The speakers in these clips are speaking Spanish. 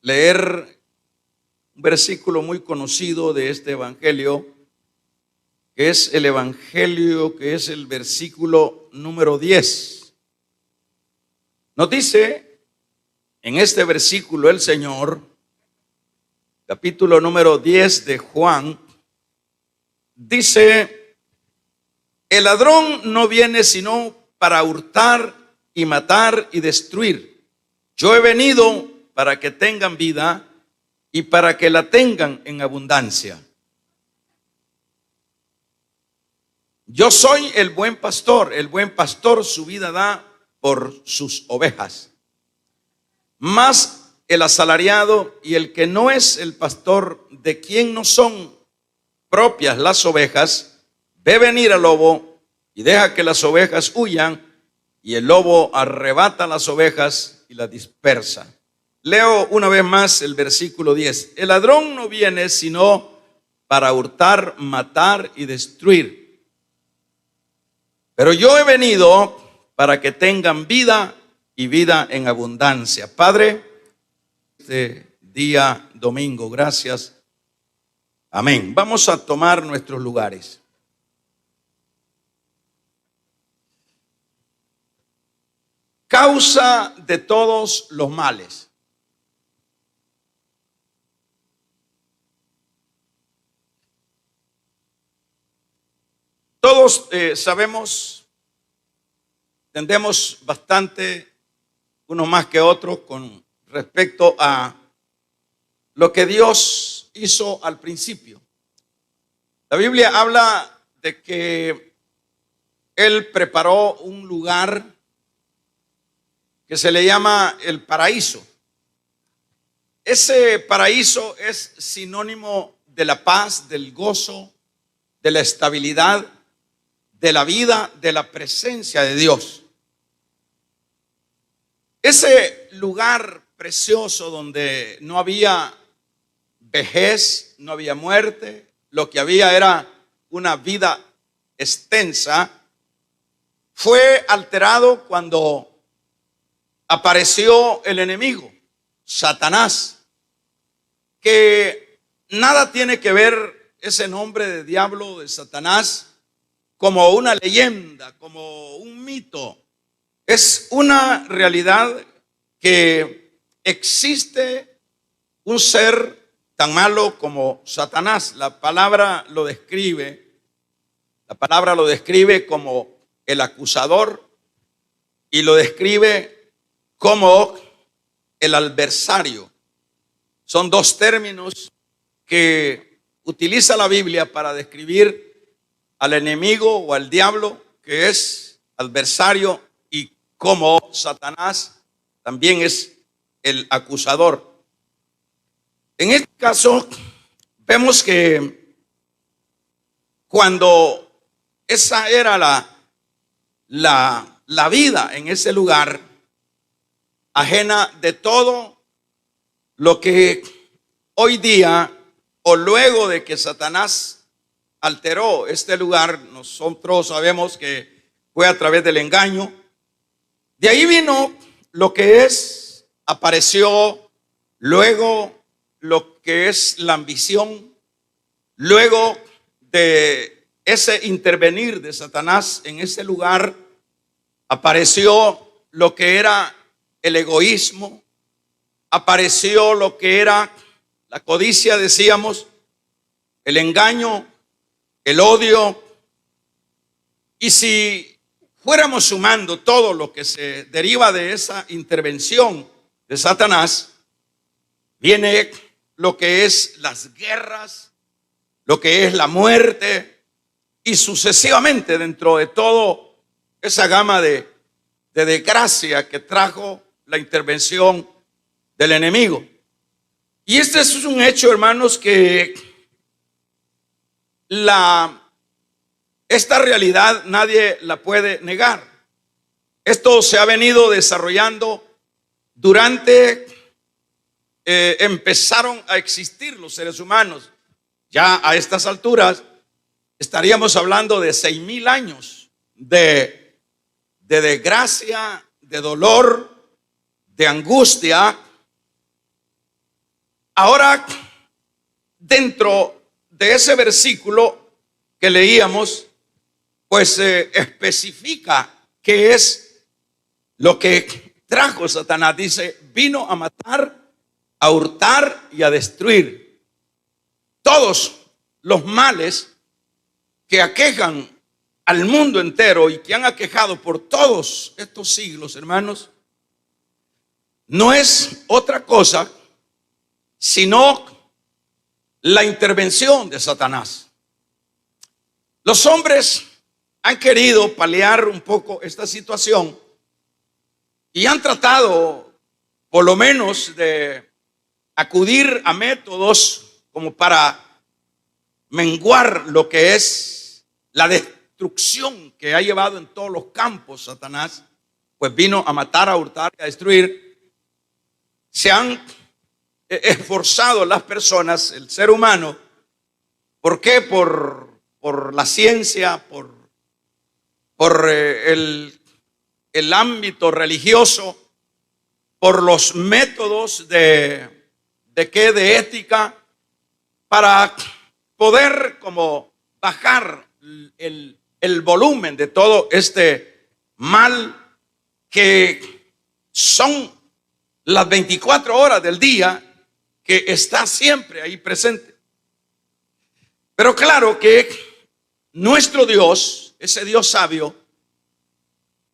leer un versículo muy conocido de este evangelio, que es el evangelio, que es el versículo número 10. Nos dice en este versículo el Señor, capítulo número 10 de Juan, dice: el ladrón no viene sino para hurtar y matar y destruir. Yo he venido para que tengan vida y para que la tengan en abundancia. Yo soy el buen pastor su vida da por sus ovejas. Mas el asalariado y el que no es el pastor, de quien no son propias las ovejas, ve venir al lobo y deja que las ovejas huyan, y el lobo arrebata las ovejas y las dispersa. Leo una vez más el versículo 10. El ladrón no viene sino para hurtar, matar y destruir. Pero yo he venido para que tengan vida y vida en abundancia. Padre, este día domingo, gracias. Amén. Vamos a tomar nuestros lugares. Causa de todos los males. Todos sabemos, entendemos bastante, unos más que otros, con respecto a lo que Dios hizo al principio. La Biblia habla de que Él preparó un lugar que se le llama el paraíso. Ese paraíso es sinónimo de la paz, del gozo, de la estabilidad, de la vida, de la presencia de Dios. Ese lugar precioso donde no había vejez, no había muerte, lo que había era una vida extensa, fue alterado cuando apareció el enemigo, Satanás, que nada tiene que ver ese nombre de diablo, de Satanás, como una leyenda, como un mito. Es una realidad que existe un ser tan malo como Satanás. La palabra lo describe como el acusador y lo describe como el adversario. Son dos términos que utiliza la Biblia para describir al enemigo o al diablo, que es adversario, y como Satanás también es el acusador. En este caso vemos que cuando esa era la vida en ese lugar, ajena de todo lo que hoy día, o luego de que Satanás alteró este lugar, nosotros sabemos que fue a través del engaño. De ahí vino lo que apareció luego lo que es la ambición, luego de ese intervenir de Satanás en ese lugar, apareció lo que era el egoísmo, apareció lo que era la codicia, decíamos, el engaño, el odio. Y si fuéramos sumando todo lo que se deriva de esa intervención de Satanás, viene lo que es las guerras, lo que es la muerte, y sucesivamente dentro de todo esa gama de desgracia que trajo la intervención del enemigo. Y este es un hecho, hermanos, que esta realidad nadie la puede negar. Esto se ha venido desarrollando durante empezaron a existir los seres humanos. Ya a estas alturas estaríamos hablando de 6,000 años de desgracia, de dolor, de angustia, Ahora, dentro de ese versículo que leíamos, pues especifica qué es lo que trajo Satanás. Dice, vino a matar, a hurtar y a destruir. Todos los males que aquejan al mundo entero y que han aquejado por todos estos siglos, hermanos, no es otra cosa sino la intervención de Satanás. Los hombres han querido paliar un poco esta situación y han tratado, por lo menos, de acudir a métodos como para menguar lo que es la destrucción que ha llevado en todos los campos Satanás. Pues vino a matar, a hurtar y a destruir. Se han esforzado las personas, el ser humano. ¿Por qué? Por la ciencia, por el ámbito religioso, por los métodos de ética, para poder como bajar el volumen de todo este mal que son las 24 horas del día, que está siempre ahí presente. Pero claro que nuestro Dios, ese Dios sabio,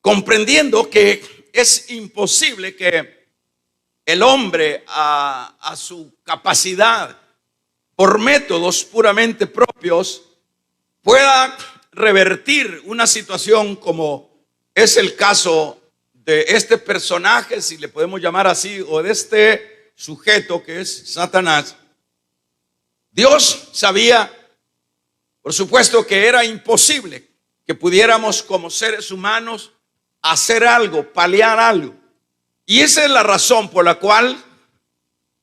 comprendiendo que es imposible que el hombre a su capacidad, por métodos puramente propios, pueda revertir una situación como es el caso de este personaje, si le podemos llamar así, o de este sujeto que es Satanás. Dios sabía, por supuesto, que era imposible que pudiéramos como seres humanos hacer algo, paliar algo. Y esa es la razón por la cual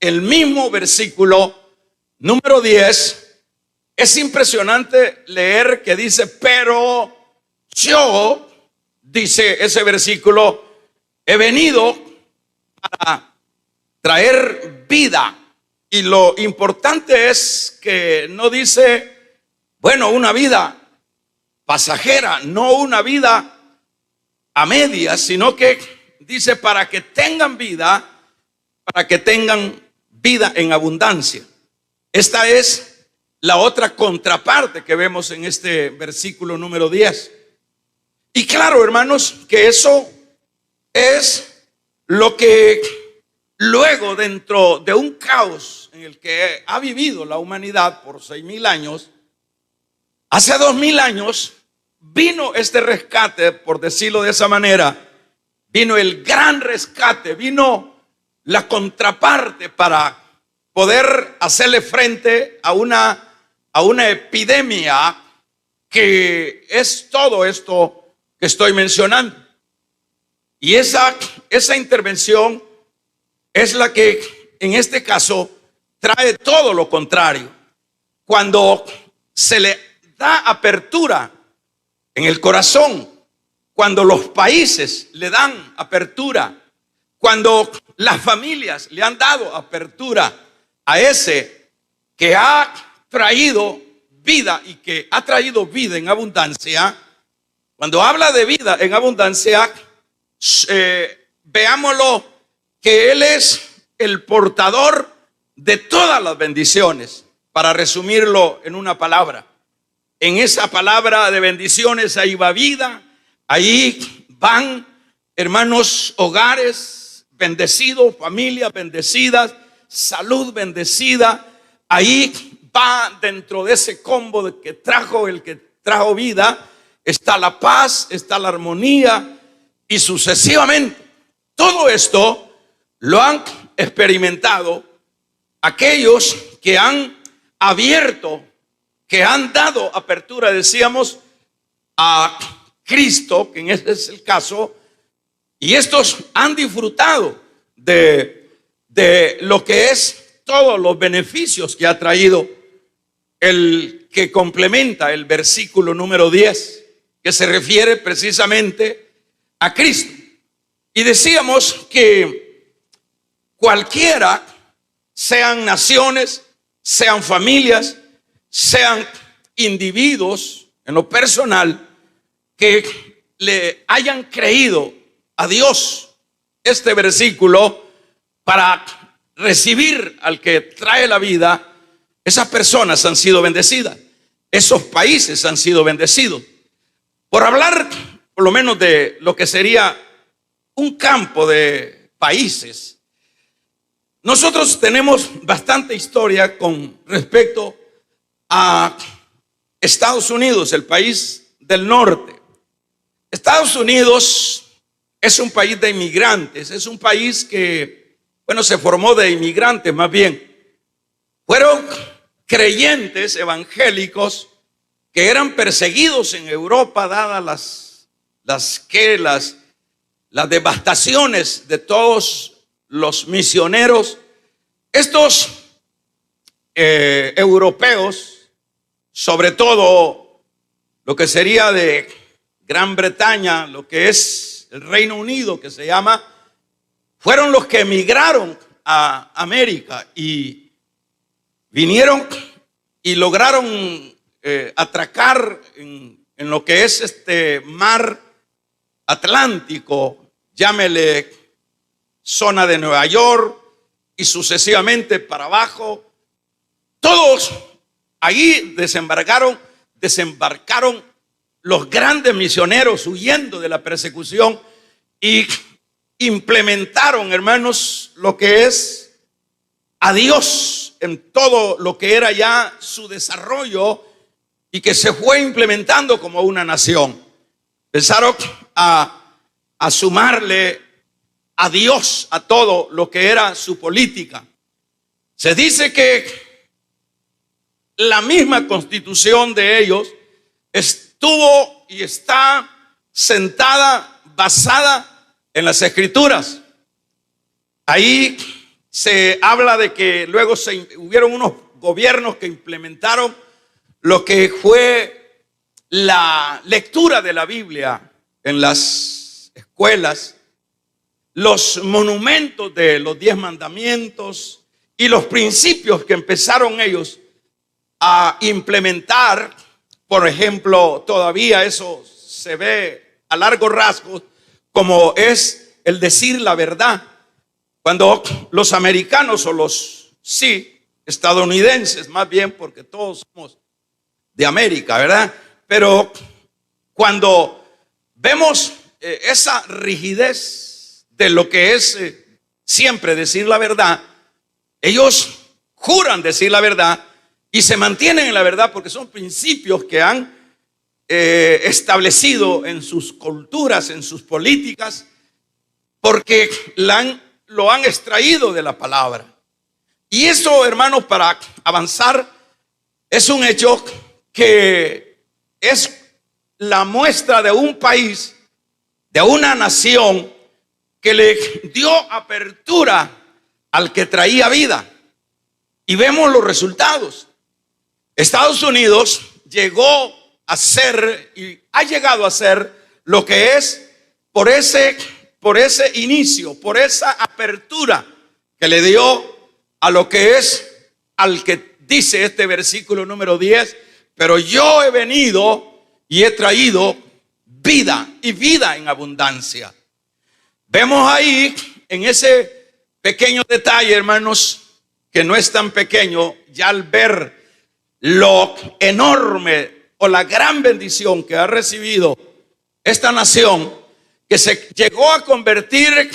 el mismo versículo número 10 es impresionante leer, que dice, pero yo, dice ese versículo, he venido para traer vida. Y lo importante es que no dice, bueno, una vida pasajera, no una vida a medias, sino que dice para que tengan vida en abundancia. Esta es la otra contraparte que vemos en este versículo número 10. Y claro, hermanos, que eso es lo que luego, dentro de un caos en el que ha vivido la humanidad por 6,000 años, hace 2,000 años vino este rescate, por decirlo de esa manera. Vino el gran rescate, vino la contraparte para poder hacerle frente a una epidemia que es todo esto que estoy mencionando. Y esa intervención es la que en este caso trae todo lo contrario. Cuando se le da apertura en el corazón, cuando los países le dan apertura, cuando las familias le han dado apertura a ese que ha traído vida y que ha traído vida en abundancia. Cuando habla de vida en abundancia, veámoslo que Él es el portador de todas las bendiciones. Para resumirlo en una palabra, en esa palabra de bendiciones ahí va vida, ahí van, hermanos, hogares bendecidos, familias bendecidas, salud bendecida. Ahí va, dentro de ese combo de que trajo el que trajo vida, está la paz, está la armonía y sucesivamente. Todo esto lo han experimentado aquellos que han abierto, que han dado apertura, decíamos, a Cristo, que en ese es el caso, y estos han disfrutado de lo que es todos los beneficios que ha traído el que complementa el versículo número 10, que se refiere precisamente a Cristo. Y decíamos que cualquiera, sean naciones, sean familias, sean individuos en lo personal que le hayan creído a Dios este versículo para recibir al que trae la vida, esas personas han sido bendecidas, esos países han sido bendecidos. Por hablar por lo menos de lo que sería un campo de países, nosotros tenemos bastante historia con respecto a Estados Unidos, el país del norte. Estados Unidos es un país de inmigrantes, es un país que, bueno, se formó de inmigrantes más bien. Fueron creyentes evangélicos que eran perseguidos en Europa, dadas las devastaciones de todos los misioneros. Estos europeos, sobre todo lo que sería de Gran Bretaña, lo que es el Reino Unido, que se llama, fueron los que emigraron a América y vinieron y lograron atracar en lo que es este mar Atlántico, llámele zona de Nueva York y sucesivamente para abajo. Todos allí desembarcaron los grandes misioneros huyendo de la persecución y implementaron, hermanos, lo que es a Dios en todo lo que era ya su desarrollo y que se fue implementando como una nación. Empezaron a sumarle a Dios a todo lo que era su política. Se dice que la misma constitución de ellos estuvo y está basada en las Escrituras. Ahí se habla de que luego hubieron unos gobiernos que implementaron lo que fue la lectura de la Biblia en las escuelas, los monumentos de los 10 mandamientos y los principios que empezaron ellos a implementar. Por ejemplo, todavía eso se ve a largos rasgos, como es el decir la verdad. Cuando los americanos o estadounidenses, más bien, porque todos somos de América, ¿verdad? Pero cuando vemos esa rigidez de lo que es siempre decir la verdad, ellos juran decir la verdad y se mantienen en la verdad porque son principios que han establecido en sus culturas, en sus políticas, porque lo han extraído de la palabra. Y eso, hermanos, para avanzar, es un hecho que es la muestra de un país, de una nación que le dio apertura al que traía vida. Y vemos los resultados. Estados Unidos llegó a ser y ha llegado a ser lo que es por ese inicio, por esa apertura que le dio a lo que es al que dice este versículo número 10, pero yo he venido y he traído vida y vida en abundancia. Vemos ahí en ese pequeño detalle, hermanos, que no es tan pequeño, ya al ver lo enorme o la gran bendición que ha recibido esta nación, que se llegó a convertir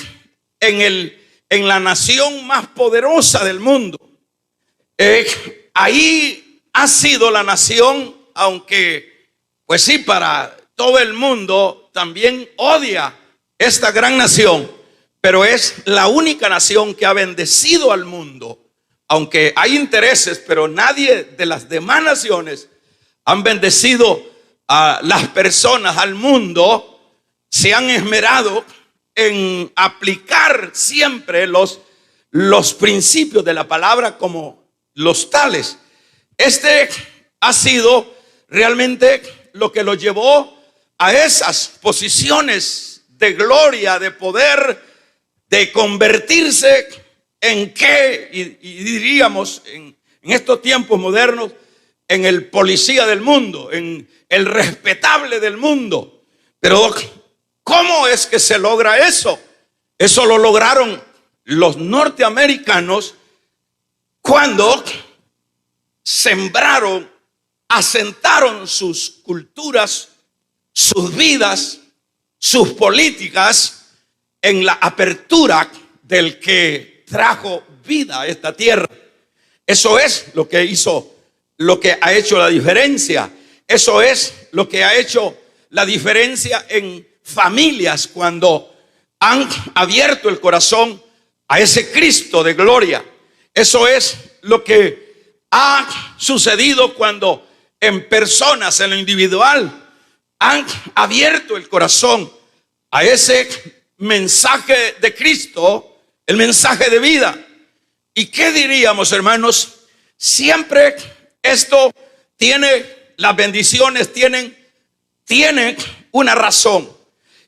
en la nación más poderosa del mundo. Ahí ha sido la nación, aunque pues sí, para todo el mundo también odia esta gran nación, pero es la única nación que ha bendecido al mundo. Aunque hay intereses, pero nadie de las demás naciones han bendecido a las personas, al mundo. Se han esmerado en aplicar siempre los principios de la palabra como los tales. Este ha sido realmente lo que lo llevó a esas posiciones de gloria, de poder, de convertirse en qué, y diríamos en estos tiempos modernos, en el policía del mundo, en el respetable del mundo. Pero ¿cómo es que se logra eso? Eso lo lograron los norteamericanos cuando sembraron, asentaron sus culturas, sus vidas, sus políticas en la apertura del que trajo vida a esta tierra. Eso es lo que hizo, lo que ha hecho la diferencia. Eso es lo que ha hecho la diferencia en familias cuando han abierto el corazón a ese Cristo de gloria. Eso es lo que ha sucedido cuando en personas, en lo individual, han abierto el corazón a ese mensaje de Cristo, el mensaje de vida. ¿Y qué diríamos, hermanos? Siempre esto tiene, las bendiciones tienen una razón.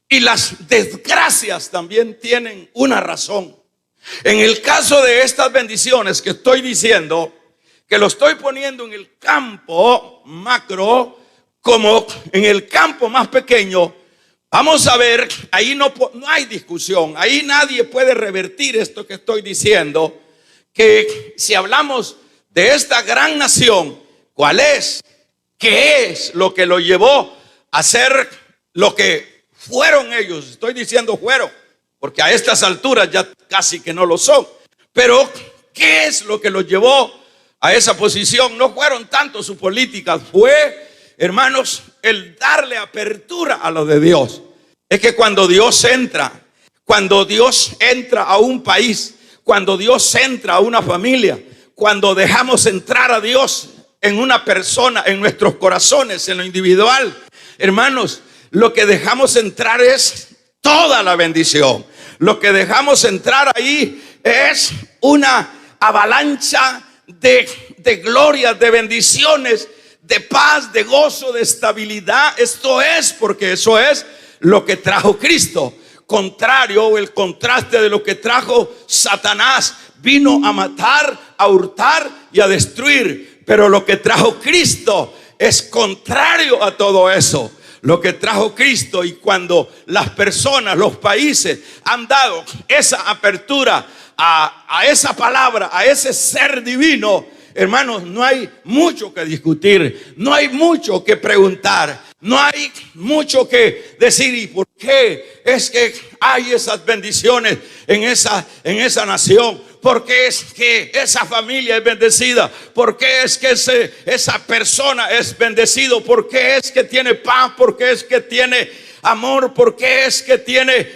Y las desgracias también tienen una razón. En el caso de estas bendiciones que estoy diciendo, que lo estoy poniendo en el campo macro, como en el campo más pequeño, vamos a ver, ahí no hay discusión, ahí nadie puede revertir esto que estoy diciendo, que si hablamos de esta gran nación, ¿cuál es? ¿Qué es lo que lo llevó a ser lo que fueron ellos? Estoy diciendo fueron, porque a estas alturas ya casi que no lo son. Pero ¿qué es lo que los llevó a esa posición? No fueron tanto sus políticas, fue, hermanos, el darle apertura a lo de Dios. Es que cuando Dios entra a un país, cuando Dios entra a una familia, cuando dejamos entrar a Dios en una persona, en nuestros corazones, en lo individual, hermanos, lo que dejamos entrar es toda la bendición. Lo que dejamos entrar ahí es una avalancha de gloria, de bendiciones, de paz, de gozo, de estabilidad. Esto es porque eso es lo que trajo Cristo. Contrario, o el contraste de lo que trajo Satanás. Vino a matar, a hurtar y a destruir. Pero lo que trajo Cristo es contrario a todo eso. Lo que trajo Cristo, y cuando las personas, los países han dado esa apertura a esa palabra, a ese ser divino, hermanos, no hay mucho que discutir, no hay mucho que preguntar, no hay mucho que decir. ¿Y por qué es que hay esas bendiciones en esa nación? ¿Por qué es que esa familia es bendecida? ¿Por qué es que esa persona es bendecido? ¿Por qué es que tiene paz? ¿Por qué es que tiene amor? ¿Por qué es que tiene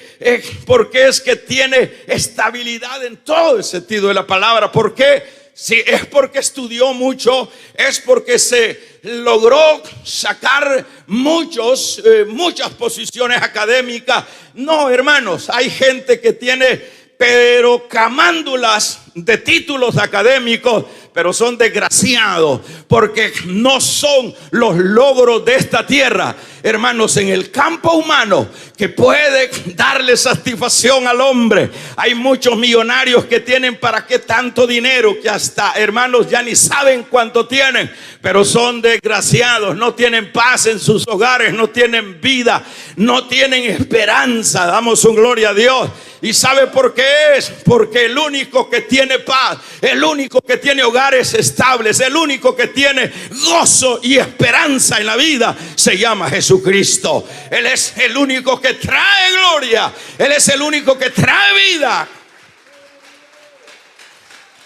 estabilidad en todo el sentido de la palabra? ¿Por qué? Si es porque estudió mucho, es porque se logró sacar muchas posiciones académicas. No, hermanos, hay gente que tiene pero camándulas de títulos académicos, pero son desgraciados porque no son los logros de esta tierra, hermanos, en el campo humano que puede darle satisfacción al hombre. Hay muchos millonarios que tienen para qué tanto dinero, que hasta, hermanos, ya ni saben cuánto tienen, pero son desgraciados, no tienen paz en sus hogares, no tienen vida, no tienen esperanza. Damos un gloria a Dios. ¿Y sabe por qué es? Porque el único que tiene paz, el único que tiene hogares estables, el único que tiene gozo y esperanza en la vida, se llama Jesucristo. Él es el único que trae gloria, Él es el único que trae vida.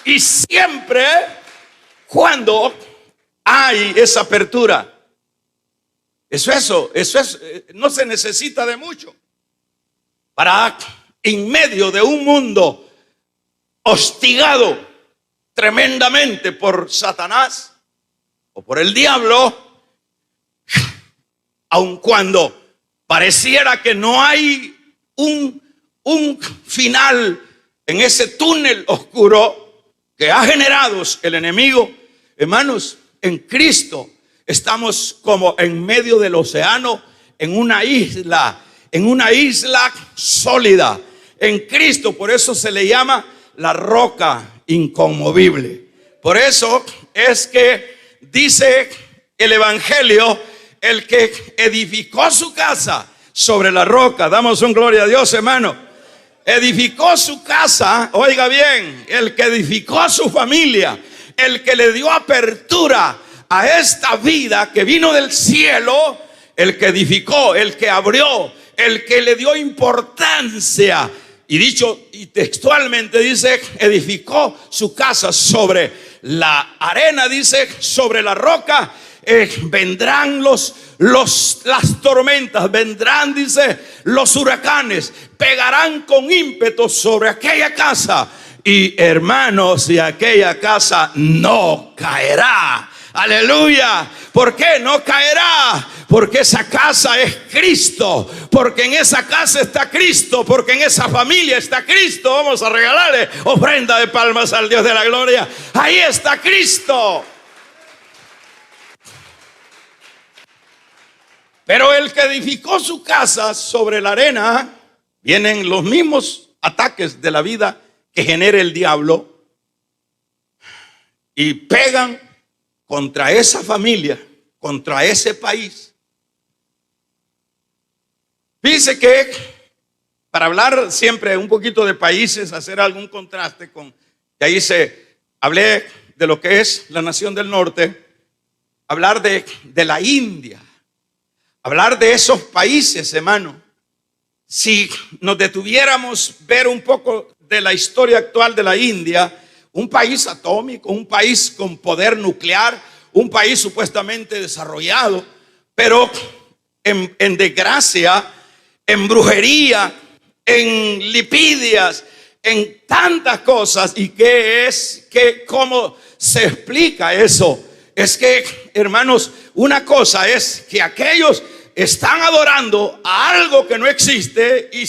Y siempre cuando hay esa apertura, eso es, no se necesita de mucho para, en medio de un mundo hostigado tremendamente por Satanás o por el diablo, aun cuando pareciera que no hay un final en ese túnel oscuro que ha generado el enemigo, hermanos, en Cristo estamos como en medio del océano, en una isla sólida. En Cristo, por eso se le llama la roca inconmovible. Por eso es que dice el Evangelio, el que edificó su casa sobre la roca. Damos un gloria a Dios, hermano. Edificó su casa, oiga bien, el que edificó su familia, el que le dio apertura a esta vida que vino del cielo, el que edificó, el que abrió, el que le dio importancia. Y dicho y textualmente dice, edificó su casa sobre la arena, dice, sobre la roca. Vendrán las tormentas, vendrán, dice, los huracanes, pegarán con ímpetu sobre aquella casa. Y hermanos, y aquella casa no caerá. Aleluya. ¿Por qué no caerá? Porque esa casa es Cristo, porque en esa casa está Cristo, porque en esa familia está Cristo. Vamos a regalarle ofrenda de palmas al Dios de la gloria. Ahí está Cristo. Pero el que edificó su casa sobre la arena, vienen los mismos ataques de la vida que genera el diablo y pegan contra esa familia, contra ese país. Fíjese que para hablar siempre un poquito de países, hacer algún contraste con, y ahí hablé de lo que es la nación del norte, hablar de la India, hablar de esos países, hermano. Si nos detuviéramos ver un poco de la historia actual de la India, un país atómico, un país con poder nuclear, un país supuestamente desarrollado, pero en desgracia, en brujería, en lipidias, en tantas cosas. ¿Y cómo se explica eso? Es que, hermanos, una cosa es que aquellos están adorando a algo que no existe y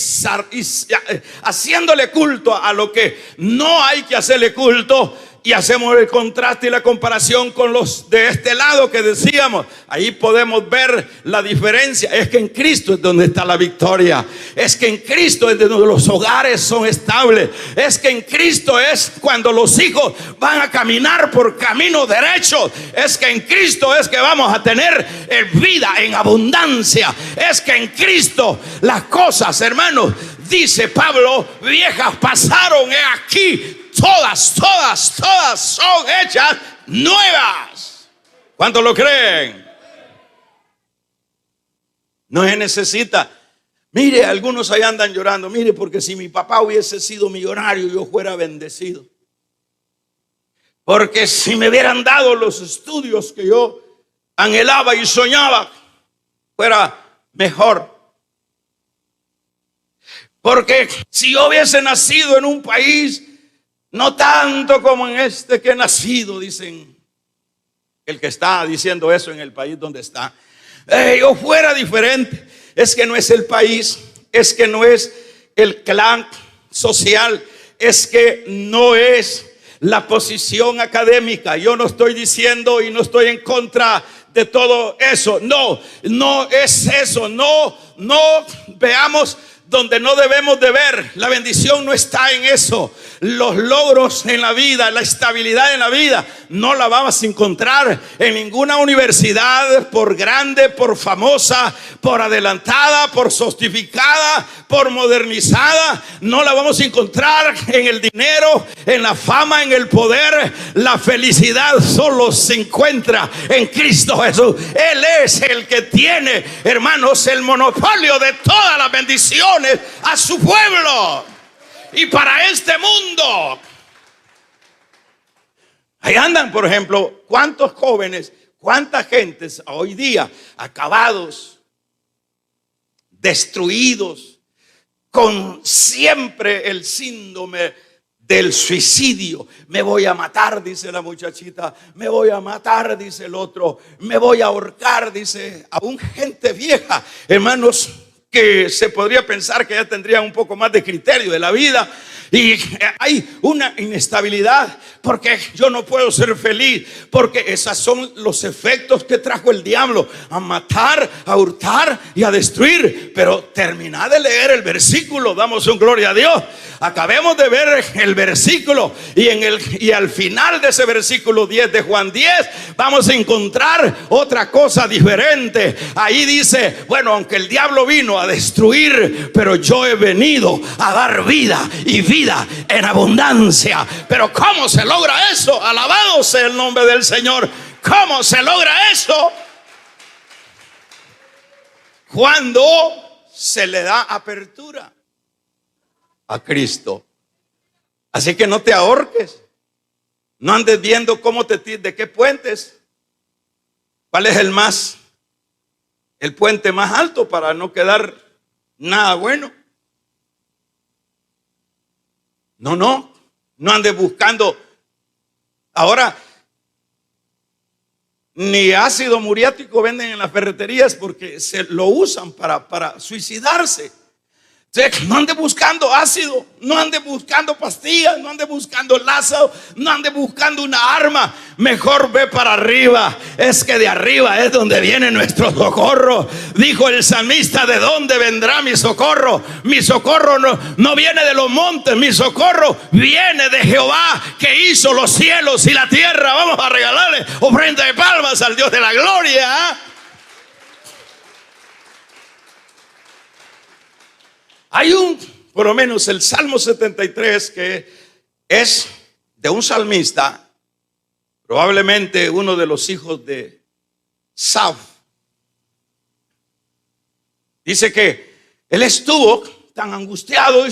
haciéndole culto a lo que no hay que hacerle culto. Y hacemos el contraste y la comparación con los de este lado que decíamos. Ahí podemos ver la diferencia. Es que en Cristo es donde está la victoria. Es que en Cristo es donde los hogares son estables. Es que en Cristo es cuando los hijos van a caminar por caminos derechos. Es que en Cristo es que vamos a tener vida en abundancia. Es que en Cristo las cosas, hermanos, dice Pablo, viejas pasaron, he aquí. Todas son hechas nuevas. ¿Cuántos lo creen? No se necesita. Mire, algunos ahí andan llorando. Mire, porque si mi papá hubiese sido millonario, yo fuera bendecido. Porque si me hubieran dado los estudios que yo anhelaba y soñaba, fuera mejor. Porque si yo hubiese nacido en un país no tanto como en este que he nacido, dicen el que está diciendo eso en el país donde está, yo fuera diferente. Es que no es el país, es que no es el clan social, es que no es la posición académica. Yo no estoy diciendo y no estoy en contra de todo eso. No es eso. No veamos donde no debemos de ver. La bendición no está en eso. Los logros en la vida, la estabilidad en la vida, no la vamos a encontrar en ninguna universidad, por grande, por famosa, por adelantada, por sofisticada, por modernizada. No la vamos a encontrar en el dinero, en la fama, en el poder. La felicidad solo se encuentra en Cristo Jesús. Él es el que tiene, hermanos, el monopolio de todas las bendiciones a su pueblo y para este mundo. Ahí andan, por ejemplo, cuántos jóvenes, cuántas gentes hoy día acabados, destruidos, con siempre el síndrome del suicidio. Me voy a matar, dice la muchachita. Me voy a matar, dice el otro. Me voy a ahorcar, dice aún gente vieja, hermanos, que se podría pensar que ya tendrían un poco más de criterio de la vida. Y hay una inestabilidad porque yo no puedo ser feliz, porque esos son los efectos que trajo el diablo: a matar, a hurtar y a destruir. Pero termina de leer el versículo, damos un gloria a Dios. Acabemos de ver el versículo y al final de ese versículo 10 de Juan 10 vamos a encontrar otra cosa diferente. Ahí dice: bueno, aunque el diablo vino a destruir, pero yo he venido a dar vida y vida en abundancia. Pero ¿cómo se logra eso? Alabado sea el nombre del Señor. ¿Cómo se logra eso? Cuando se le da apertura a Cristo. Así que no te ahorques. No andes viendo cómo de qué puentes. ¿Cuál es el puente más alto para no quedar nada bueno? No andes buscando. Ahora ni ácido muriático venden en las ferreterías porque se lo usan para suicidarse. No ande buscando ácido, no ande buscando pastillas, no ande buscando lazo, no ande buscando una arma. Mejor ve para arriba. Es que de arriba es donde viene nuestro socorro. Dijo el salmista: ¿de dónde vendrá mi socorro? Mi socorro no viene de los montes, mi socorro viene de Jehová, que hizo los cielos y la tierra. Vamos a regalarle ofrenda de palmas al Dios de la gloria. Hay por lo menos el Salmo 73, que es de un salmista, probablemente uno de los hijos de Saf. Dice que él estuvo tan angustiado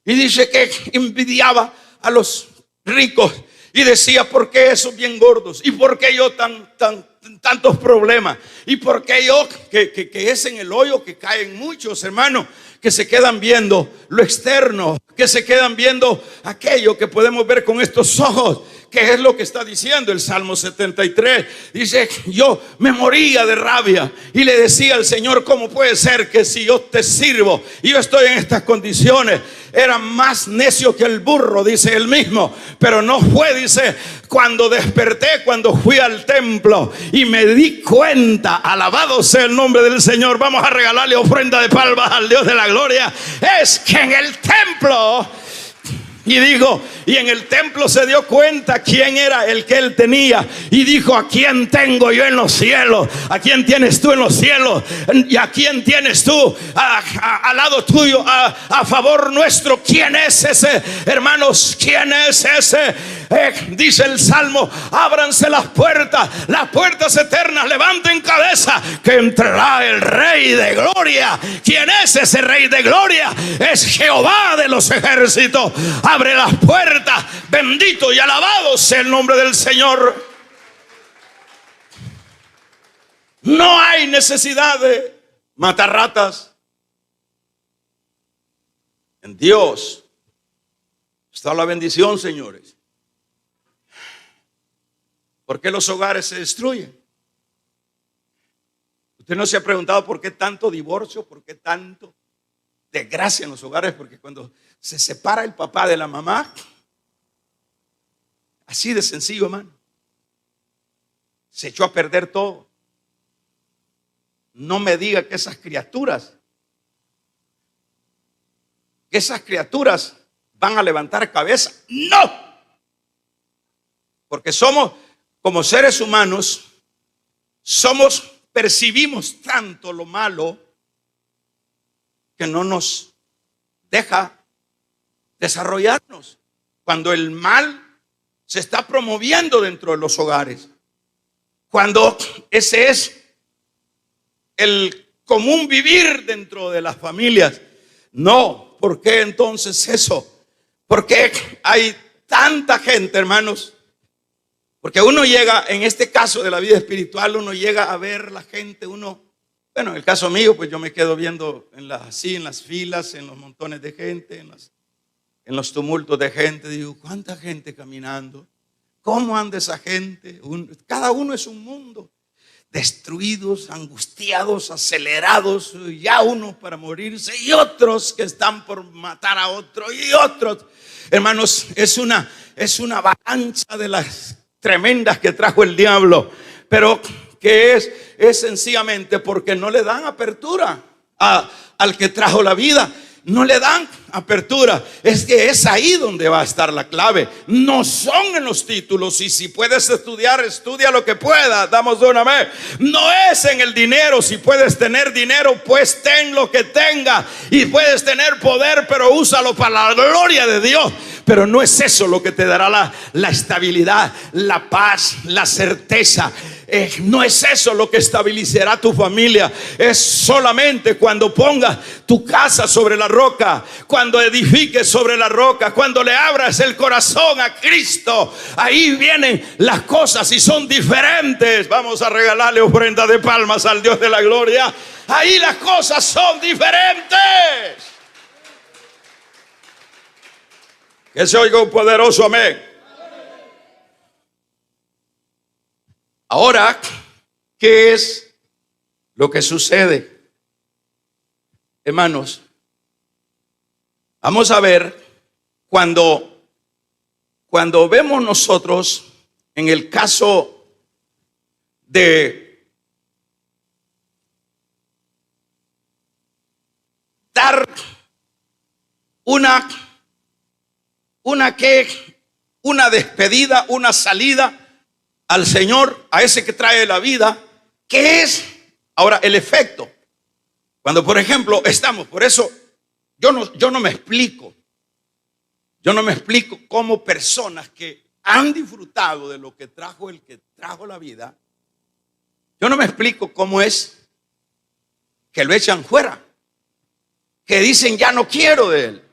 y dice que envidiaba a los ricos y decía: ¿por qué esos bien gordos? ¿Y por qué yo tantos problemas? ¿Y por qué yo que es en el hoyo que caen muchos, hermanos, que se quedan viendo lo externo, que se quedan viendo aquello que podemos ver con estos ojos? ¿Qué es lo que está diciendo el Salmo 73? Dice: yo me moría de rabia y le decía al Señor: ¿cómo puede ser que si yo te sirvo y yo estoy en estas condiciones? Era más necio que el burro, dice él mismo. Pero no fue, dice, cuando desperté, cuando fui al templo y me di cuenta, alabado sea el nombre del Señor. Vamos a regalarle ofrenda de palmas al Dios de la gloria. Es que en el templo, y dijo, y en el templo se dio cuenta quién era el que él tenía, y dijo: ¿a quién tengo yo en los cielos? ¿A quién tienes tú en los cielos? ¿Y a quién tienes tú al lado tuyo, a favor nuestro? ¿Quién es ese, hermanos? ¿Quién es ese? Dice el Salmo: ábranse las puertas eternas, levanten cabeza, que entrará el Rey de gloria. ¿Quién es ese Rey de gloria? Es Jehová de los ejércitos. Abre las puertas, bendito y alabado sea el nombre del Señor. No hay necesidad de matar ratas. En Dios está la bendición, señores. ¿Por qué los hogares se destruyen? ¿Usted no se ha preguntado por qué tanto divorcio? ¿Por qué tanto desgracia en los hogares? Porque cuando se separa el papá de la mamá, así de sencillo, hermano, se echó a perder todo. No me diga que esas criaturas van a levantar cabeza. No, porque somos, como seres humanos, percibimos tanto lo malo que no nos deja desarrollarnos. Cuando el mal se está promoviendo dentro de los hogares, cuando ese es el común vivir dentro de las familias. No, ¿por qué entonces eso? ¿Por qué hay tanta gente, hermanos? Porque uno llega, en este caso de la vida espiritual, uno llega a ver la gente, bueno, en el caso mío, pues yo me quedo viendo en las filas, en los montones de gente, en los tumultos de gente. Digo, ¿cuánta gente caminando? ¿Cómo anda esa gente? Cada uno es un mundo. destruidos, angustiados, acelerados, ya unos para morirse y otros que están por matar a otro y otros. Hermanos, es una avalancha de las tremendas que trajo el diablo, pero que es sencillamente porque no le dan apertura al que trajo la vida. No le dan apertura. Es que es ahí donde va a estar la clave. No son en los títulos. Y si puedes estudiar, estudia lo que puedas. Damos una vez. No es en el dinero. Si puedes tener dinero, pues ten lo que tenga. Y puedes tener poder, pero úsalo para la gloria de Dios. Pero no es eso lo que te dará la estabilidad, la paz, la certeza. No es eso lo que estabilizará tu familia. Es solamente cuando pongas tu casa sobre la roca, cuando edifiques sobre la roca, cuando le abras el corazón a Cristo. Ahí vienen las cosas y son diferentes. Vamos a regalarle ofrenda de palmas al Dios de la gloria. Ahí las cosas son diferentes. Que se oiga un poderoso amén. Ahora, ¿qué es lo que sucede? Hermanos, vamos a ver cuando vemos nosotros en el caso de dar una despedida, una salida al Señor, a ese que trae la vida. ¿Qué es ahora el efecto? Cuando, por ejemplo, estamos, por eso yo no me explico cómo personas que han disfrutado de lo que trajo el que trajo la vida, yo no me explico cómo es que lo echan fuera, que dicen ya no quiero de él.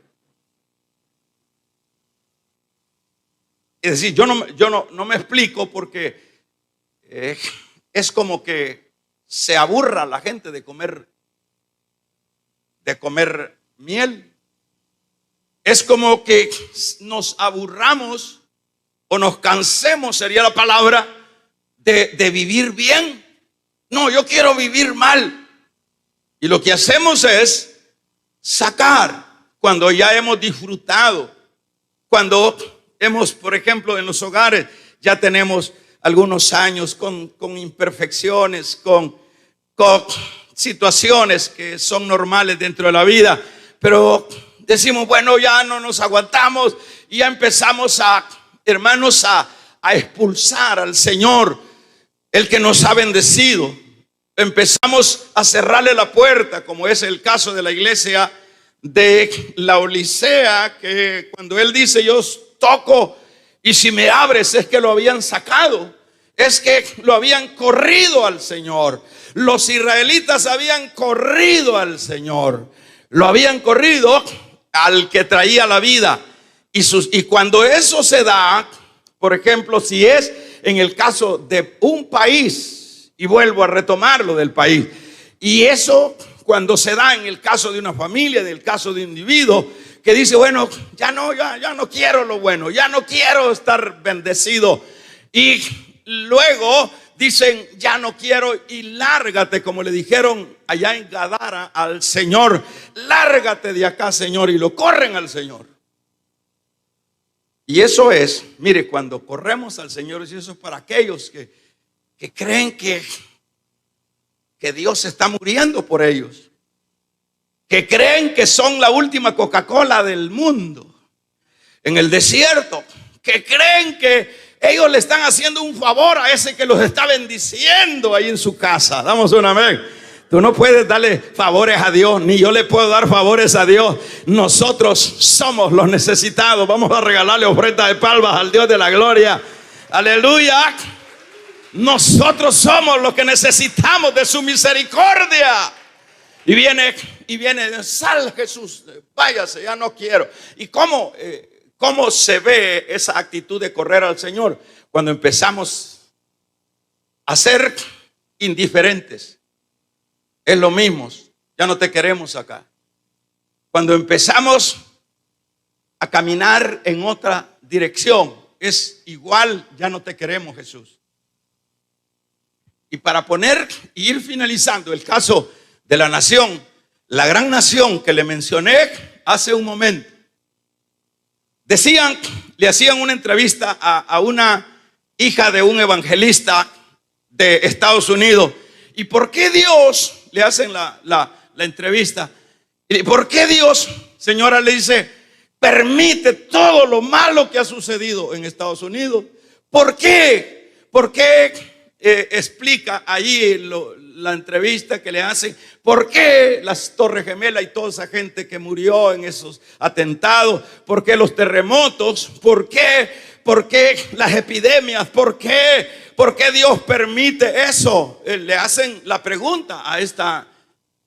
Es decir, yo no me explico porque es como que se aburra la gente de comer miel. Es como que nos aburramos o nos cansemos, sería la palabra, de vivir bien. No, yo quiero vivir mal. Y lo que hacemos es sacar cuando ya hemos disfrutado, cuando hemos, por ejemplo, en los hogares, ya tenemos algunos años con imperfecciones, con situaciones que son normales dentro de la vida, pero decimos, bueno, ya no nos aguantamos y ya empezamos hermanos, a expulsar al Señor, el que nos ha bendecido. Empezamos a cerrarle la puerta, como es el caso de la iglesia de la Odisea, que cuando él dice, yo toco y si me abres, es que lo habían sacado, es que lo habían corrido al Señor. Los israelitas habían corrido al Señor, lo habían corrido al que traía la vida. Y cuando eso se da, por ejemplo, si es en el caso de un país, y vuelvo a retomar lo del país, y eso cuando se da en el caso de una familia, en el caso de un individuo que dice, bueno, ya no quiero lo bueno, ya no quiero estar bendecido, y luego dicen, ya no quiero, y lárgate, como le dijeron allá en Gadara al Señor, lárgate de acá, Señor, y lo corren al Señor. Y eso es, mire, cuando corremos al Señor, y eso es para aquellos que creen que Dios está muriendo por ellos, que creen que son la última Coca-Cola del mundo en el desierto, que creen que ellos le están haciendo un favor a ese que los está bendiciendo ahí en su casa. Damos un amén. Tú no puedes darle favores a Dios, ni yo le puedo dar favores a Dios. Nosotros somos los necesitados. Vamos a regalarle ofrenda de palmas al Dios de la gloria. Aleluya. Nosotros somos los que necesitamos de su misericordia. Y viene, sal Jesús, váyase, ya no quiero. ¿Y cómo se ve esa actitud de correr al Señor? Cuando empezamos a ser indiferentes. Es lo mismo, ya no te queremos acá. Cuando empezamos a caminar en otra dirección, es igual, ya no te queremos, Jesús. Y para poner y ir finalizando el caso de la nación, la gran nación que le mencioné hace un momento, le hacían una entrevista a una hija de un evangelista de Estados Unidos. ¿Y por qué Dios, le hacen la entrevista, y por qué Dios, señora, le dice, permite todo lo malo que ha sucedido en Estados Unidos? ¿Por qué? ¿Por qué? Explica allí la entrevista que le hacen, por qué las Torres Gemelas y toda esa gente que murió en esos atentados, por qué los terremotos, por qué las epidemias, por qué Dios permite eso. Le hacen la pregunta a esta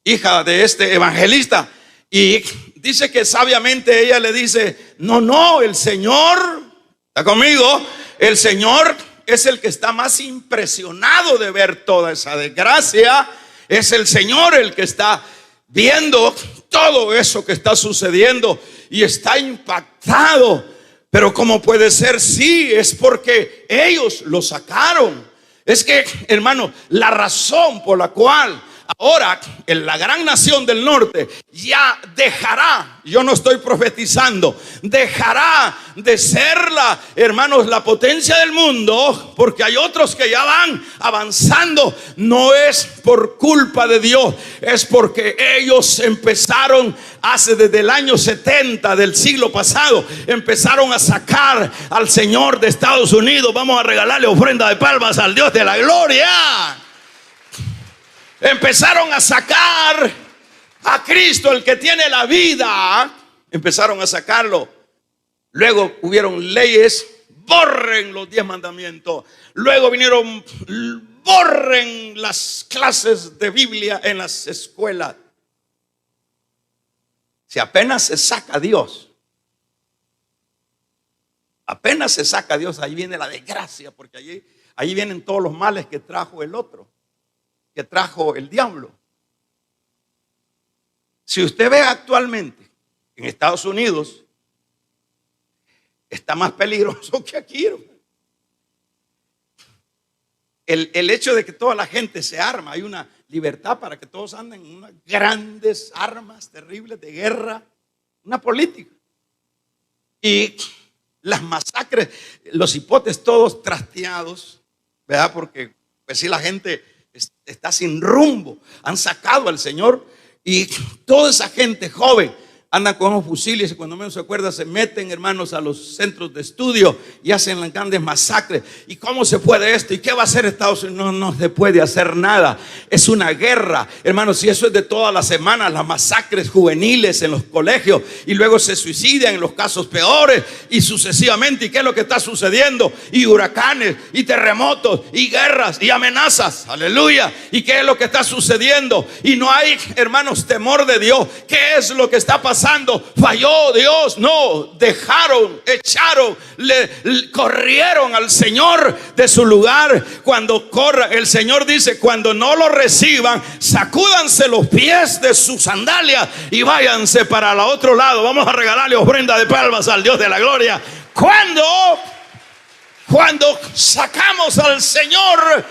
hija de este evangelista y dice que sabiamente ella le dice, no, el Señor, ¿está conmigo? El Señor es el que está más impresionado de ver toda esa desgracia. Es el Señor el que está viendo todo eso que está sucediendo y está impactado. Pero ¿cómo puede ser? Sí, es porque ellos lo sacaron. Es que, hermano, la razón por la cual ahora en la gran nación del norte ya dejará, yo no estoy profetizando, dejará de ser hermanos, la potencia del mundo, porque hay otros que ya van avanzando. No es por culpa de Dios, es porque ellos empezaron desde el año 70 del siglo pasado, empezaron a sacar al Señor de Estados Unidos. Vamos a regalarle ofrenda de palmas al Dios de la gloria. Empezaron a sacar a Cristo, el que tiene la vida. Empezaron a sacarlo. Luego hubieron leyes, borren los 10 mandamientos. Luego vinieron, borren las clases de Biblia en las escuelas. Si apenas se saca a Dios, apenas se saca a Dios, ahí viene la desgracia, porque ahí vienen todos los males que trajo el otro, que trajo el diablo. Si usted ve actualmente en Estados Unidos, está más peligroso que aquí. El hecho de que toda la gente se arma, hay una libertad para que todos anden en unas grandes armas terribles de guerra, una política. Y las masacres, los hipotes todos trasteados, ¿verdad? Porque pues si la gente está sin rumbo, han sacado al Señor y toda esa gente joven andan con los fusiles y cuando menos se acuerda se meten, hermanos, a los centros de estudio y hacen las grandes masacres. ¿Y cómo se puede esto? ¿Y qué va a hacer Estados Unidos? No se puede hacer nada. Es una guerra, hermanos, y eso es de todas las semanas, las masacres juveniles en los colegios y luego se suicidan en los casos peores y sucesivamente. ¿Y qué es lo que está sucediendo? Y huracanes y terremotos y guerras y amenazas. Aleluya. ¿Y qué es lo que está sucediendo? Y no hay, hermanos, temor de Dios. ¿Qué es lo que está pasando? ¿Falló Dios? No, dejaron, echaron, corrieron al Señor de su lugar. Cuando corra, el Señor dice, cuando no lo reciban, sacúdanse los pies de sus sandalias y váyanse para el otro lado. Vamos a regalarle ofrenda de palmas al Dios de la gloria. Cuando sacamos al Señor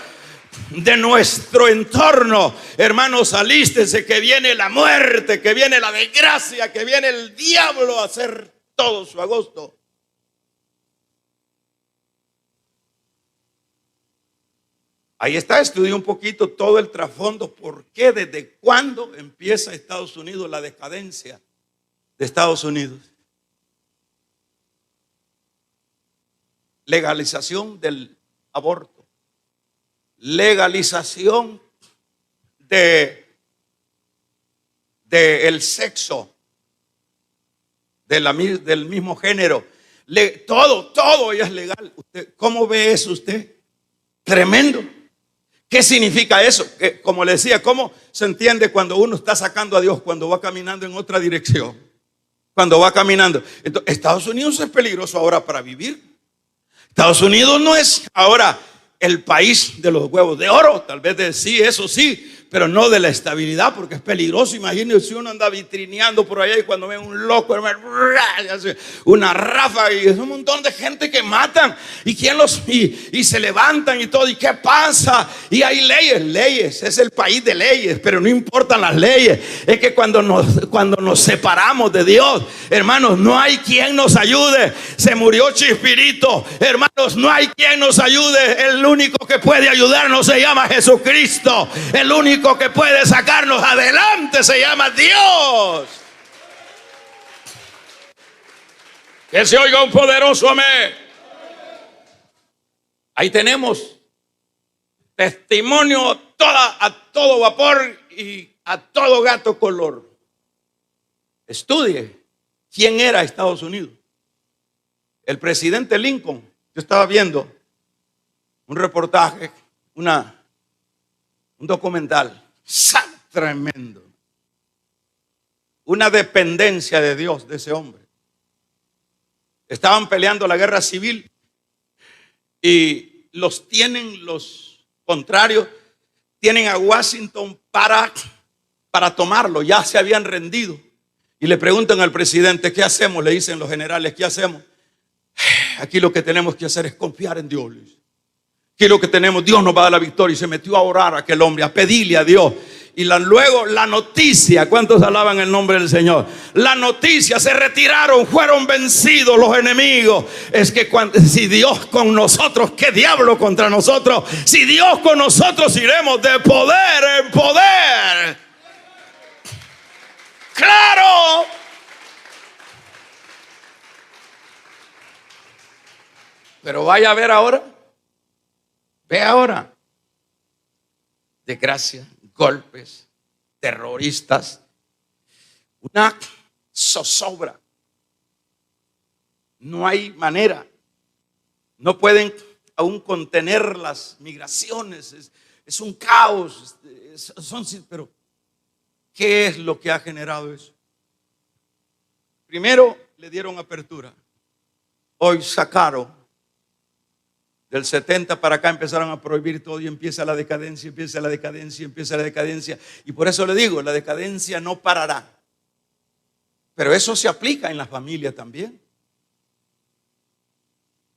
de nuestro entorno, hermanos, alístense que viene la muerte, que viene la desgracia, que viene el diablo a hacer todo su agosto. Ahí está, estudié un poquito todo el trasfondo, por qué, desde cuándo empieza Estados Unidos, la decadencia de Estados Unidos. Legalización del aborto. Legalización de el sexo del mismo género. Todo ya es legal. ¿Cómo ve eso usted? Tremendo. ¿Qué significa eso? Como le decía, ¿cómo se entiende cuando uno está sacando a Dios cuando va caminando en otra dirección? Cuando va caminando. Entonces, Estados Unidos es peligroso ahora para vivir. Estados Unidos no es ahora el país de los huevos de oro, tal vez sí, eso sí, pero no de la estabilidad, porque es peligroso. Imagínense si uno anda vitrineando por allá y cuando ve un loco, hermano, hace una ráfaga y es un montón de gente que matan. ¿Y quién los y se levantan y todo? ¿Y qué pasa? Y hay leyes, es el país de leyes, pero no importan las leyes. Es que cuando nos separamos de Dios, hermanos, no hay quien nos ayude. Se murió Chispirito, hermanos, no hay quien nos ayude. El único que puede ayudarnos se llama Jesucristo. El único que puede sacarnos adelante se llama Dios. Que se oiga un poderoso amén. Ahí tenemos testimonio a todo vapor y a todo gato color. Estudie quién era Estados Unidos. El presidente Lincoln. Yo estaba viendo un reportaje, un documental tremendo. Una dependencia de Dios de ese hombre. Estaban peleando la guerra civil y los contrarios tienen a Washington para tomarlo. Ya se habían rendido. Y le preguntan al presidente, ¿qué hacemos? Le dicen los generales, ¿qué hacemos? Aquí lo que tenemos que hacer es confiar en Dios. Aquí lo que tenemos, Dios nos va a dar la victoria. Y se metió a orar a aquel hombre, a pedirle a Dios. Y luego la noticia, ¿cuántos alaban el nombre del Señor? La noticia, se retiraron, fueron vencidos los enemigos. Es que si Dios con nosotros, ¿qué diablo contra nosotros? Si Dios con nosotros, iremos de poder en poder. ¡Claro! Pero vaya a ver ahora. Ve ahora. Desgracia, golpes, terroristas, una zozobra. No hay manera. No pueden aún contener las migraciones. Es un caos. Pero ¿qué es lo que ha generado eso? Primero le dieron apertura. Hoy sacaron. Del 70 para acá empezaron a prohibir todo y empieza la decadencia, empieza la decadencia, empieza la decadencia. Y por eso le digo, la decadencia no parará. Pero eso se aplica en la familia también.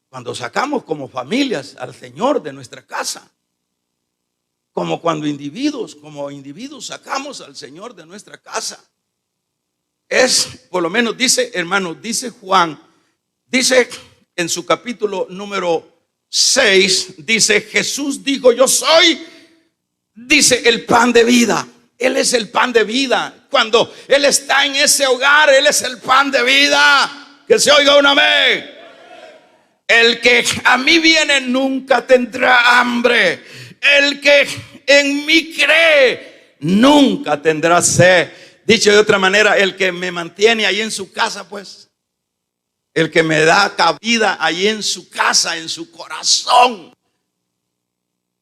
Cuando sacamos como familias al Señor de nuestra casa, como individuos sacamos al Señor de nuestra casa. Por lo menos dice, hermano, dice Juan, dice en su capítulo número 6, dice, Jesús dijo, yo soy, dice, el pan de vida. Él es el pan de vida. Cuando Él está en ese hogar, Él es el pan de vida. Que se oiga un amén. El que a mí viene nunca tendrá hambre. El que en mí cree nunca tendrá sed. Dicho de otra manera, el que me mantiene ahí en su casa, pues, el que me da cabida ahí en su casa, en su corazón,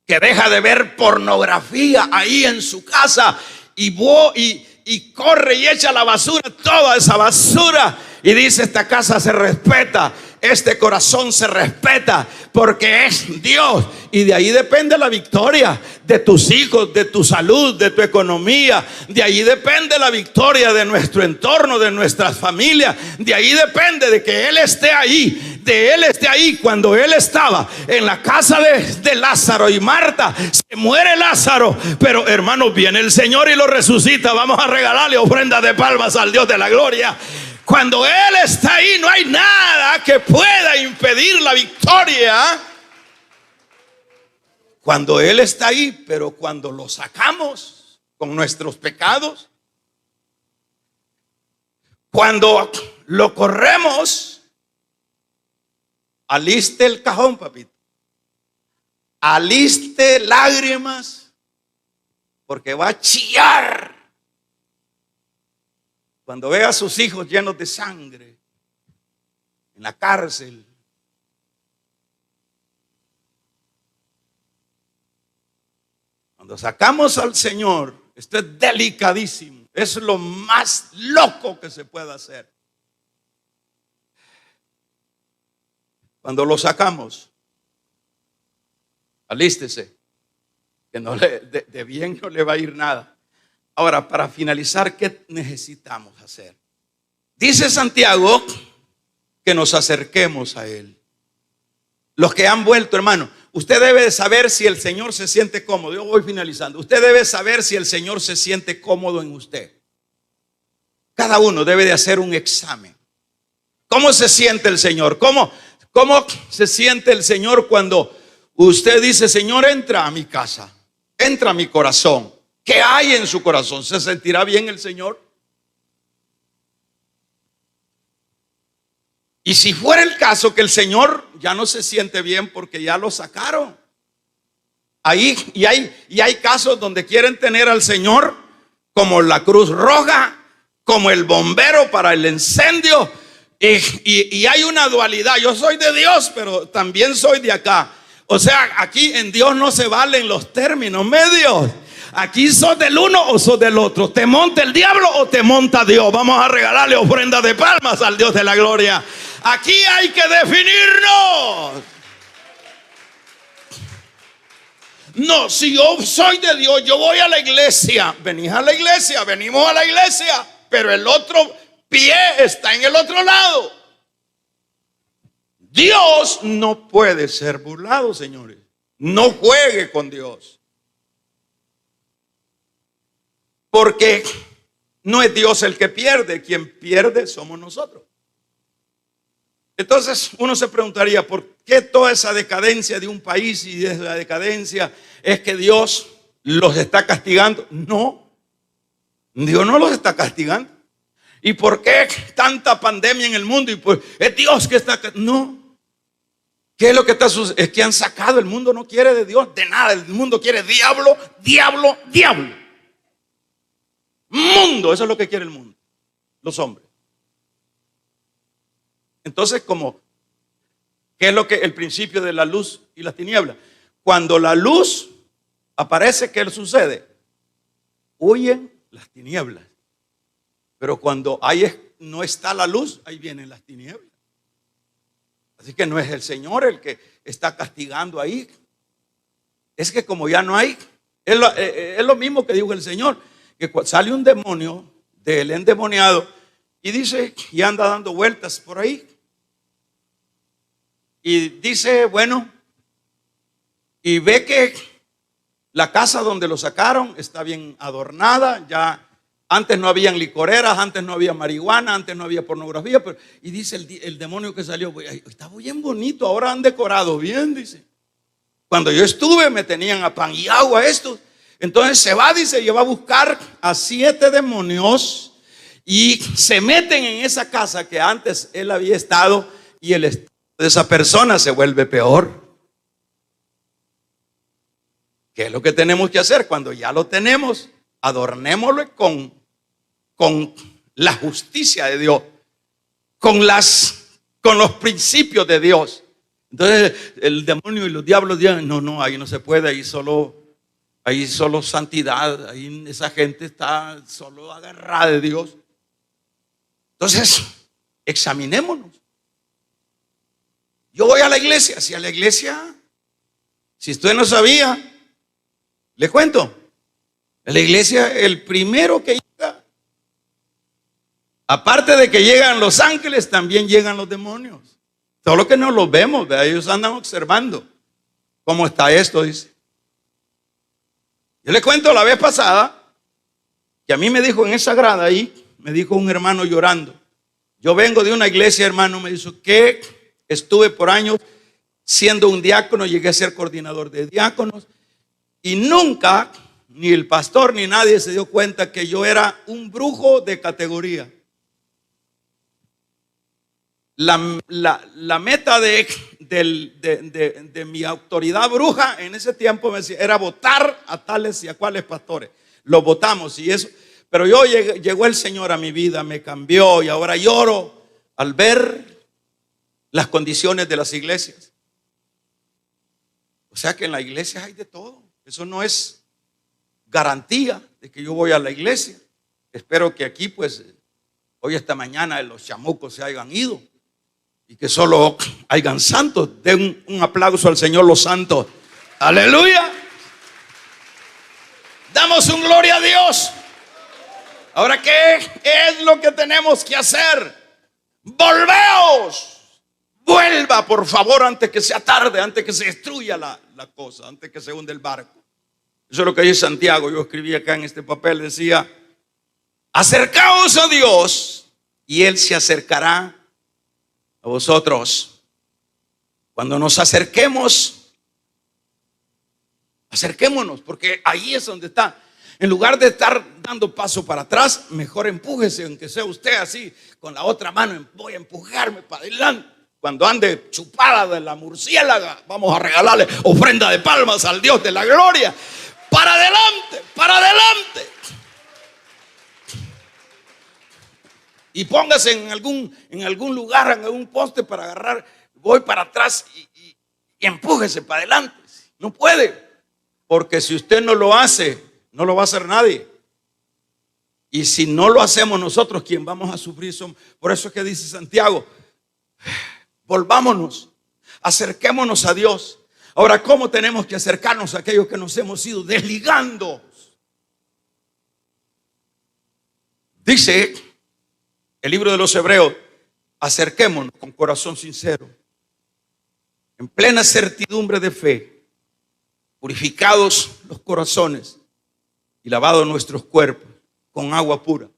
que deja de ver pornografía ahí en su casa y corre y echa la basura, toda esa basura, y dice, esta casa se respeta, este corazón se respeta, porque es Dios. Y de ahí depende la victoria de tus hijos, de tu salud, de tu economía. De ahí depende la victoria de nuestro entorno, de nuestras familias. De ahí depende de que Él esté ahí. De Él esté ahí. Cuando Él estaba en la casa de Lázaro y Marta, se muere Lázaro, pero hermanos, viene el Señor y lo resucita. Vamos a regalarle ofrenda de palmas al Dios de la gloria. Cuando Él está ahí, no hay nada que pueda impedir la victoria. Cuando Él está ahí, pero cuando lo sacamos con nuestros pecados, cuando lo corremos, aliste el cajón, papito. Aliste lágrimas, porque va a chillar cuando vea a sus hijos llenos de sangre en la cárcel. Cuando sacamos al Señor, esto es delicadísimo, es lo más loco que se puede hacer. Cuando lo sacamos, alístese, que no de bien no le va a ir nada. Ahora, para finalizar, ¿qué necesitamos hacer? Dice Santiago que nos acerquemos a Él. Los que han vuelto, hermano, usted debe de saber si el Señor se siente cómodo. Yo voy finalizando. Usted debe saber si el Señor se siente cómodo en usted. Cada uno debe de hacer un examen. ¿Cómo se siente el Señor? ¿Cómo se siente el Señor cuando usted dice, Señor, entra a mi casa, entra a mi corazón? ¿Qué hay en su corazón? ¿Se sentirá bien el Señor? Y si fuera el caso que el Señor ya no se siente bien porque ya lo sacaron. Hay casos donde quieren tener al Señor como la Cruz Roja, como el bombero para el incendio. Y hay una dualidad. Yo soy de Dios, pero también soy de acá. O sea, aquí en Dios no se valen los términos medios. Aquí sos del uno o sos del otro. ¿Te monta el diablo o te monta Dios? Vamos a regalarle ofrenda de palmas al Dios de la gloria. Aquí hay que definirnos. No, si yo soy de Dios, yo voy a la iglesia. Venís a la iglesia, venimos a la iglesia, pero el otro pie está en el otro lado. Dios no puede ser burlado, señores. No juegue con Dios. Porque no es Dios el que pierde, quien pierde somos nosotros. Entonces uno se preguntaría, ¿por qué toda esa decadencia de un país y de la decadencia es que Dios los está castigando? No, Dios no los está castigando. ¿Y por qué tanta pandemia en el mundo? Y pues es Dios que está. No. ¿Qué es lo que está sucediendo? Es que han sacado, el mundo no quiere de Dios, de nada. El mundo quiere diablo, diablo, diablo. Mundo, eso es lo que quiere el mundo, los hombres. Entonces, ¿qué es lo que el principio de la luz y las tinieblas? Cuando la luz aparece, ¿qué sucede? Huyen las tinieblas. Pero cuando no está la luz, ahí vienen las tinieblas. Así que no es el Señor el que está castigando ahí. Es que como ya no hay, es lo mismo que dijo el Señor, que sale un demonio del endemoniado y dice, y anda dando vueltas por ahí. Y dice, bueno, y ve que la casa donde lo sacaron está bien adornada. Ya antes no habían licoreras, antes no había marihuana, antes no había pornografía. Y dice el demonio que salió, estaba bien bonito, ahora han decorado bien, dice. Cuando yo estuve me tenían a pan y agua estos. Entonces se va, dice, y va a buscar a 7 demonios y se meten en esa casa que antes él había estado, y el estado de esa persona se vuelve peor. ¿Qué es lo que tenemos que hacer? Cuando ya lo tenemos, adornémoslo con la justicia de Dios, con los principios de Dios. Entonces el demonio y los diablos dirán, no, ahí no se puede, ahí solo santidad, ahí esa gente está solo agarrada de Dios. Entonces, examinémonos. Yo voy a la iglesia, si usted no sabía, le cuento, en la iglesia el primero que llega, aparte de que llegan los ángeles, también llegan los demonios. Solo que no los vemos, ¿verdad? Ellos andan observando cómo está esto, dice. Yo le cuento la vez pasada que a mí me dijo en esa grada ahí, me dijo un hermano llorando. Yo vengo de una iglesia, hermano, me dijo que estuve por años siendo un diácono, llegué a ser coordinador de diáconos y nunca, ni el pastor ni nadie se dio cuenta que yo era un brujo de categoría. La meta de mi autoridad bruja en ese tiempo me decía, era votar a tales y a cuales pastores. Los votamos y eso. Pero llegó el Señor a mi vida, me cambió y ahora lloro al ver las condiciones de las iglesias. O sea que en la iglesia hay de todo. Eso no es garantía de que yo voy a la iglesia. Espero que aquí pues hoy esta mañana los chamucos se hayan ido y que solo hayan santos. Den un aplauso al Señor los santos. Aleluya. Damos un gloria a Dios. Ahora, ¿qué es lo que tenemos que hacer? Volveos. Vuelva, por favor, antes que sea tarde, antes que se destruya la cosa, antes que se hunde el barco. Eso es lo que dice Santiago. Yo escribí acá en este papel, decía: acercaos a Dios y Él se acercará a vosotros. Cuando nos acerquemos, acerquémonos, porque ahí es donde está. En lugar de estar dando paso para atrás, mejor empújese, aunque sea usted así, con la otra mano, voy a empujarme para adelante. Cuando ande chupada de la murciélaga, vamos a regalarle ofrenda de palmas al Dios de la gloria. Para adelante, para adelante. Y póngase en algún lugar, en algún poste para agarrar. Voy para atrás y empújese para adelante. No puede, porque si usted no lo hace, no lo va a hacer nadie. Y si no lo hacemos nosotros, quien vamos a sufrir son. Por eso es que dice Santiago: volvámonos, acerquémonos a Dios. Ahora, ¿cómo tenemos que acercarnos a aquellos que nos hemos ido desligando? Dice el libro de los Hebreos: acerquémonos con corazón sincero, en plena certidumbre de fe, purificados los corazones y lavados nuestros cuerpos con agua pura.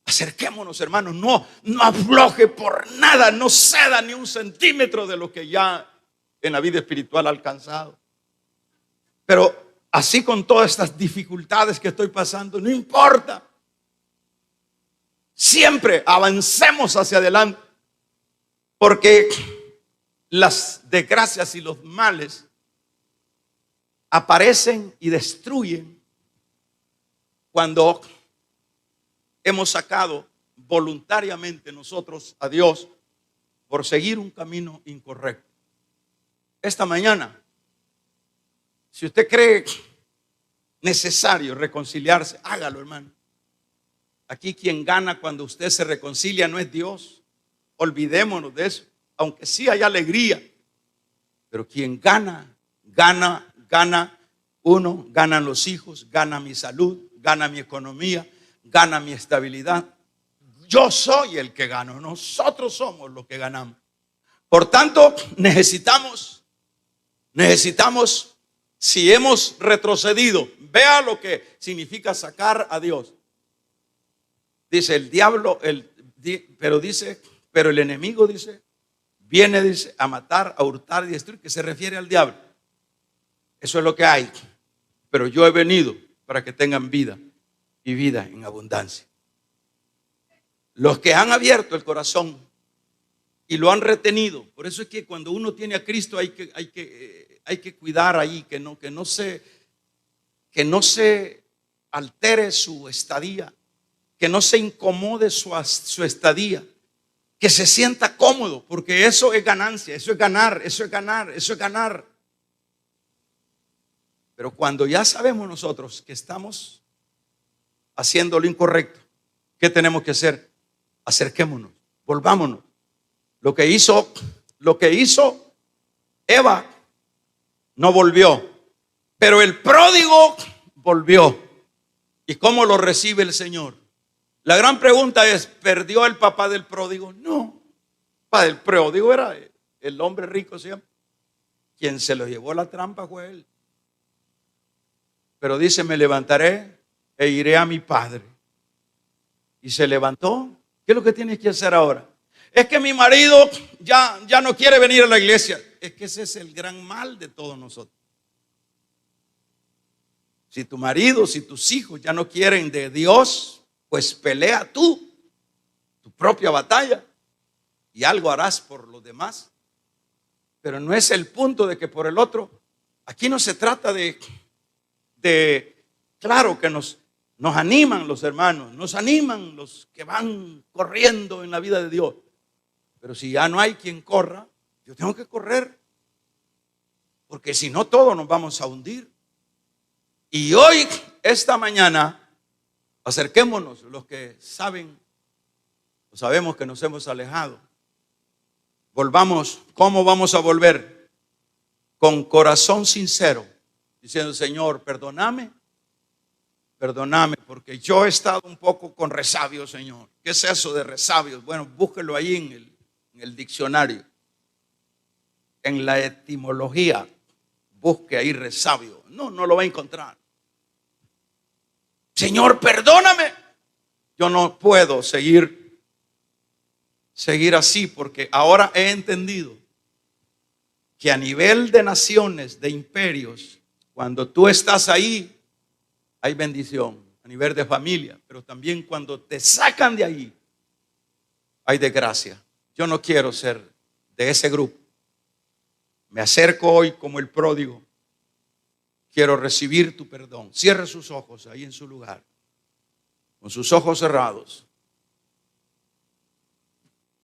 Acerquémonos, hermanos, no afloje por nada, no ceda ni un centímetro de lo que ya en la vida espiritual ha alcanzado. Pero así, con todas estas dificultades que estoy pasando, no importa. Siempre avancemos hacia adelante, porque las desgracias y los males aparecen y destruyen cuando hemos sacado voluntariamente nosotros a Dios por seguir un camino incorrecto. Esta mañana, si usted cree necesario reconciliarse, hágalo, hermano. Aquí quien gana cuando usted se reconcilia no es Dios. Olvidémonos de eso, aunque sí hay alegría. Pero quien gana uno, ganan los hijos, gana mi salud, gana mi economía, gana mi estabilidad. Yo soy el que gano, nosotros somos los que ganamos. Por tanto, necesitamos, si hemos retrocedido, vea lo que significa sacar a Dios. Dice el diablo, pero el enemigo viene a matar, a hurtar y destruir, que se refiere al diablo. Eso es lo que hay. Pero yo he venido para que tengan vida y vida en abundancia. Los que han abierto el corazón y lo han retenido. Por eso es que cuando uno tiene a Cristo hay que cuidar ahí, que no se altere su estadía, que no se incomode su estadía, que se sienta cómodo, porque eso es ganancia, eso es ganar, eso es ganar, eso es ganar. Pero cuando ya sabemos nosotros que estamos haciendo lo incorrecto, ¿qué tenemos que hacer? Acerquémonos, volvámonos. Lo que hizo Eva no volvió, pero el pródigo volvió. ¿Y cómo lo recibe el Señor? La gran pregunta es: ¿perdió el papá del pródigo? No. El papá del pródigo era el hombre rico siempre. Quien se lo llevó a la trampa fue él. Pero dice: me levantaré e iré a mi padre. Y se levantó. ¿Qué es lo que tienes que hacer ahora? Es que mi marido ya no quiere venir a la iglesia. Es que ese es el gran mal de todos nosotros. Si tu marido, si tus hijos ya no quieren de Dios, pues pelea tú tu propia batalla y algo harás por los demás. Pero no es el punto de que por el otro. Aquí no se trata de claro que nos animan los hermanos, nos animan los que van corriendo en la vida de Dios. Pero si ya no hay quien corra, yo tengo que correr, porque si no todos nos vamos a hundir. Y hoy, esta mañana, acerquémonos los que sabemos que nos hemos alejado. Volvamos. ¿Cómo vamos a volver? Con corazón sincero, diciendo: Señor, perdóname, perdóname porque yo he estado un poco con resabio, Señor. ¿Qué es eso de resabios? Bueno, búsquelo ahí en el diccionario, en la etimología. Busque ahí resabio. No lo va a encontrar. Señor, perdóname. Yo no puedo seguir así porque ahora he entendido que a nivel de naciones, de imperios, cuando tú estás ahí, hay bendición a nivel de familia, pero también cuando te sacan de ahí, hay desgracia. Yo no quiero ser de ese grupo. Me acerco hoy como el pródigo. Quiero recibir tu perdón. Cierre sus ojos ahí en su lugar, con sus ojos cerrados.